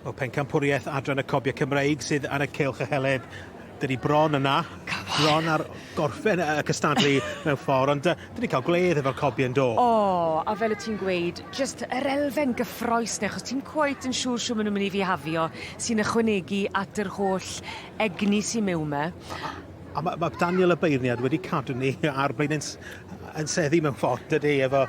o Pencampwriaeth Adran y Cobiau Cymreig sydd yn y cylch y heleb. Dydy bron yna, bron ar gorffen y cystadlu mewn ffordd, ond dyn ni cael gledd efo'r cobiau yn do. A fel y ti'n gweud, just yr elfen gyffroes neu, achos ti'n cweit yn siŵr siw maen nhw'n mynd i fihafio sy'n ychwanegu at yr holl egni sy'n mewn me. A mae Daniel y beirniad wedi cadw ni ar blaen yn seddi mewn ffordd, dydy, efo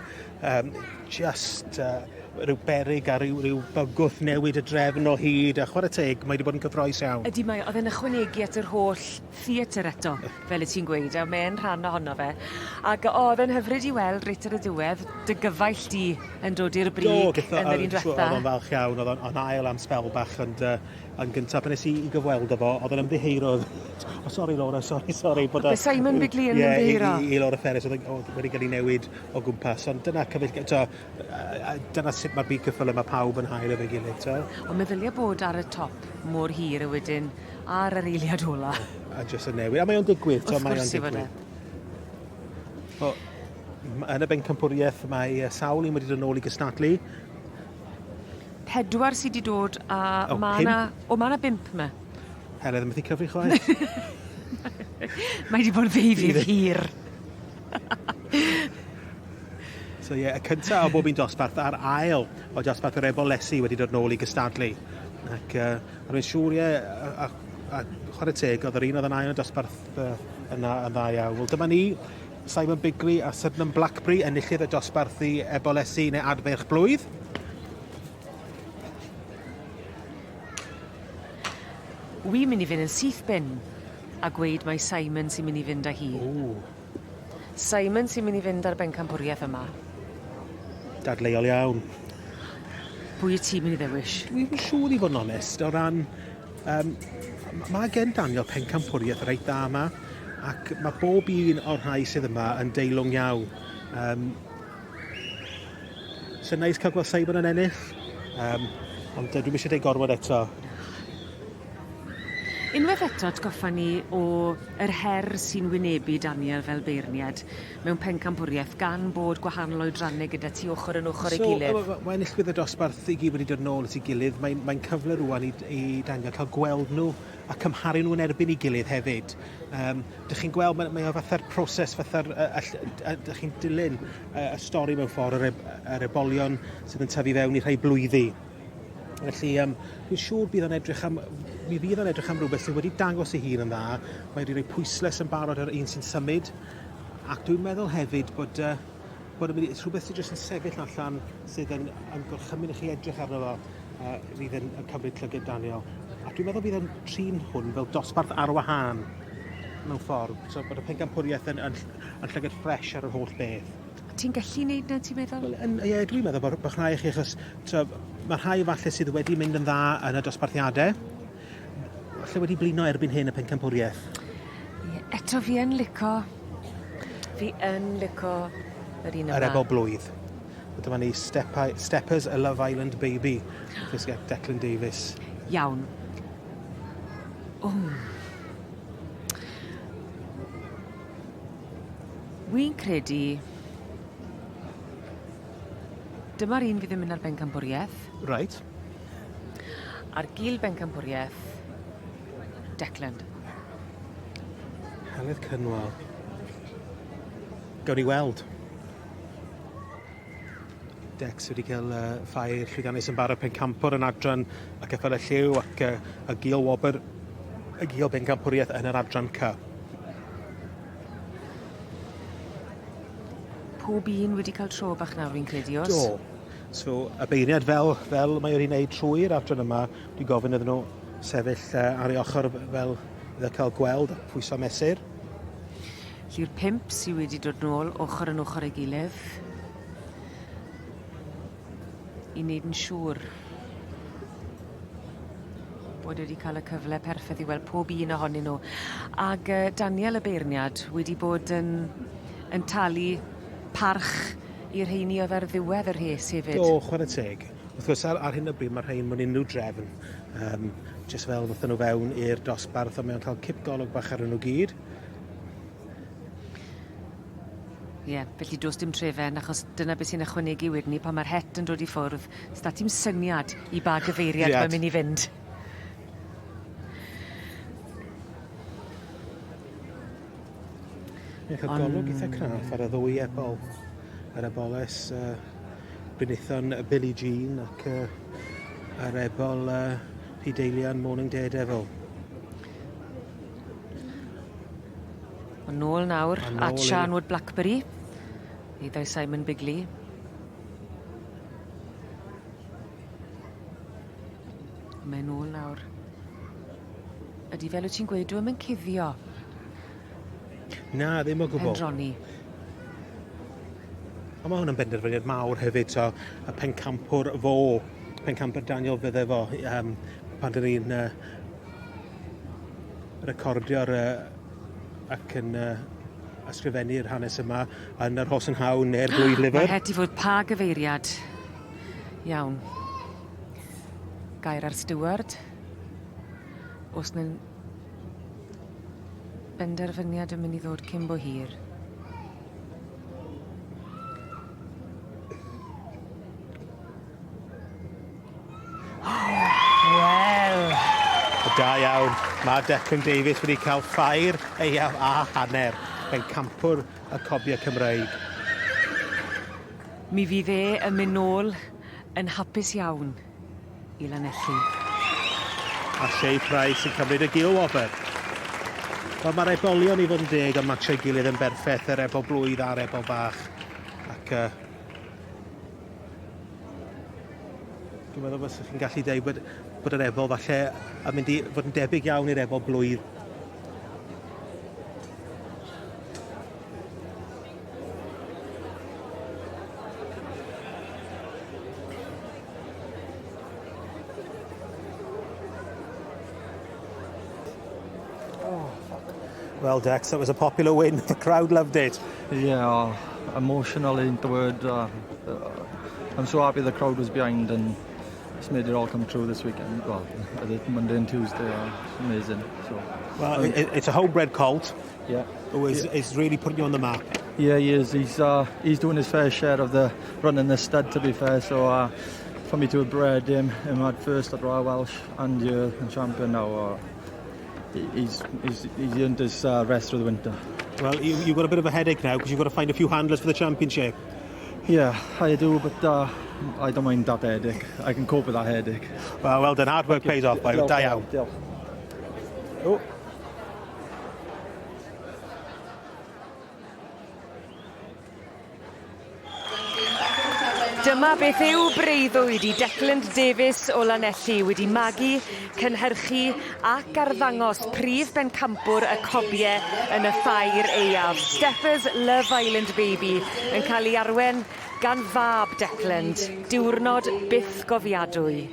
rhyw berig a rhyw bygwth newid y drefn o hyd, a chwarae teg, mae wedi bod yn gyffroes iawn. Ydy mae, oedd yn ychwanegu at yr holl theatr eto, fel y ti'n gweud, a mae'n rhan ohono fe. Ac oedd yn hyfryd i weld reit ar y diwedd, dy gyfaill di yn dod i'r brig yn yr un diwetha. Oedd o'n falch iawn, oedd o'n ail am spel bach, yn gyntaf, pan nes i gyfweld efo, oedd yn ymddiheiro. Sori Laura, sori. Be Simon Bigley yn ymddiheiro? I Laura Ferris, oedd wedi cael ei newid o gwmpas, ond dyna dyna sut mae'r byd cyffyle, mae pawb yn hael efo'i gilydd. Ond meddylia bod ar y top mor hir y wedyn ar yr eiliad ola. A jyst yn newid, a mae o'n digwydd. Wrth gwrs i fod e. Yn y Pencampwriaeth mae sawl un wedi dod nôl i gystadlu. 4 sydd wedi dod a mae yna 5 me. Heledd yn methu cyfri chwaith. Mae wedi bod yn feifydd hir. So y cyntaf o bob un dosbarth a'r ail o dosbarth yr ebolesi wedi dod nôl i gystadlu. Ac rwy'n siŵr a chwarae teg, oedd yr un oedd yn ail o dosbarth yna yn dda iawn. Wel, dyma ni, Simon Bigley a Sydenham Blackberry enillydd y dosbarth i ebolesi neu adferch blwydd. Wi'n mynd i fynd yn syth bin a gweud mae Simon sy'n mynd i fynd â hi. Simon sy'n mynd i fynd ar Pencampwriaeth yma. Dadleuol iawn. Pwy y ti'n mynd i ddewis? Dwi'n siŵr i fod yn onest, o ran... mae gen Daniel Pencampwriaeth reit dda yma, ac mae bob un o'r rhai sydd yma yn deilwng iawn. Sy'n neis cael gweld Simon yn ennill, ond dwi'n eisiau deud gorfod eto. Unwaith eto atgoffa ni o yr her sy'n wynebu Daniel fel beirniad mewn Pencampwriaeth gan bod gwahanol oedrannau gyda ti ochr yn ochr ei gilydd. Mae enillwydd y dosbarth i gyd wedi dod nôl at ei gilydd. Mae'n cyfle rwan i Daniel cael gweld nhw a cymharu nhw yn erbyn ei gilydd hefyd. Dych chi'n gweld, mae o fatha'r proses, dych chi'n dilyn y stori mewn ffordd yr ebolion sydd yn tyfu fewn i rhai blwyddi. Felly, dwi'n siŵr bydd o'n edrych am rhywbeth sydd wedi dangos ei hun yn dda. Mae wedi rhoi pwysles yn barod ar un sy'n symud. Ac dwi'n meddwl hefyd bod rhywbeth sydd jyst yn sefyll allan sydd yn gorchymyn i chi edrych arno fo fydd yn cymryd llygad Daniel. A dwi'n meddwl bydd yn trin hwn fel dosbarth ar wahân mewn ffordd. So bod y Pencampwriaeth yn llygad ffres ar yr holl beth. Ti'n gallu neud na, ti'n meddwl? Ie, dwi'n meddwl bod rhai chi, achos mae rhai falle sydd wedi mynd yn dda yn y dosbarthiadau. Falle wedi blino erbyn hyn y Pencampwriaeth. Eto fi yn lico yr un yma. Yr ebol blwydd. Dyma ni Steppers, a Love Island Baby. Declan Davies. Iawn. Wi'n credu... Dyma'r un fydd yn mynd ar Pencampwriaeth. Right. Ar gil Pencampwriaeth, Declan. Heledd Cynwal. Gawn ni weld. Dex wedi cael ffair llwyddiannus yn barod Pencampwr yn adran ac effel y lliw ac y gil wobr y gil Pencampwriaeth yn yr adran C. Pob un wedi cael tro bach nawr fi'n credu os? Do. So, y beirniad fel mae wedi gwneud trwy'r adran yma, dwi'n gofyn iddyn nhw sefyll ar ei ochr fel iddo cael gweld a pwyso mesur. Lly'r 5 sydd wedi dod nôl ochr yn ochr ei gilydd i wneud yn siŵr bod wedi cael y cyfle perffaith i weld pob un ohonyn nhw. Ac Daniel y beirniad wedi bod yn talu parch i'r rheini oedd ar ddiwedd yr hes hefyd. Do, chwarae teg. Wrth gwrs, ar hyn o bryd mae'r rhain mewn unrhyw drefn. Jyst fel wnaethon nhw fewn i'r dosbarth, a mae'n cael cip golwg bach ar nhw gyd. Ie, felly dos dim trefen, achos dyna beth sy'n ychwanegu wedyn ni pan mae'r het yn dod i ffwrdd. Sda ti'n syniad i ba gyfeiriad mae'n mynd i fynd. Ie, cael golwg eitha craff ar y ddwy ebol. Yr eboles Brynithon Billie Jean ac yr ebol Hyd-Eilian Morning Daredevil. Ond nôl nawr at Sianwood Blackberry. Eiddo Simon Bigley. Mae nôl nawr. Ydy fel wyt ti'n gweud, dwi'n mynd cuddio. Na, ddim o gwbl. Pendroni. Ond mae hwn yn benderfyniad mawr hefyd, so y pencampwr fo, pencampwr Daniel fydde fo, pan dyn ni'n recordio'r ac yn ysgrifennu'r hanes yma yn yr Hos yn Hawn neu'r Blwydd Lyfr. Mae het i fod pa gyfeiriad. Iawn. Gair ar Stewart. Os na'n benderfyniad yn mynd i ddod cyn bo hir. Wel. Da iawn. Mae Declan Davies wedi cael ffair eiaf a hanner. Pencampwr y Cobiau Cymreig. Mi fydd yn mynd nôl yn hapus iawn i Lanelli. A Sioe Price yn cymryd y gil wobr. Wel, mae'r ebolion i fod yn deg yn matsio'i gilydd yn berffaith, yr ebol blwydd a'r ebol bach. Ac dwi'n meddwl bod chi'n gallu dweud bod yr ebol falle yn mynd i fod yn debyg iawn i'r ebol blwydd. Well, Dex, that was a popular win. The crowd loved it. Yeah, emotional ain't the word. I'm so happy the crowd was behind and it's made it all come true this weekend. Well, Monday and Tuesday are amazing. So, well, it's a homebred colt. Yeah. Who is really putting you on the map. Yeah, he is. He's doing his fair share of the running the stud, to be fair. So for me to have bred him at first at Royal Welsh and champion now. He's earned his rest through the winter. Well, you've got a bit of a headache now because you've got to find a few handlers for the championship. Yeah, I do, but I don't mind that headache. I can cope with that headache. Well done. Hard work pays off. Da iawn. Oh. Dyma beth yw breuddwyd i Declan Davies o Lanelli wedi magu, cynhyrchu ac arddangos prif bencampwr y Cobiau yn y ffair eiaf. Steppers Love Island Baby yn cael ei arwen gan fab Declan. Diwrnod byth gofiadwy.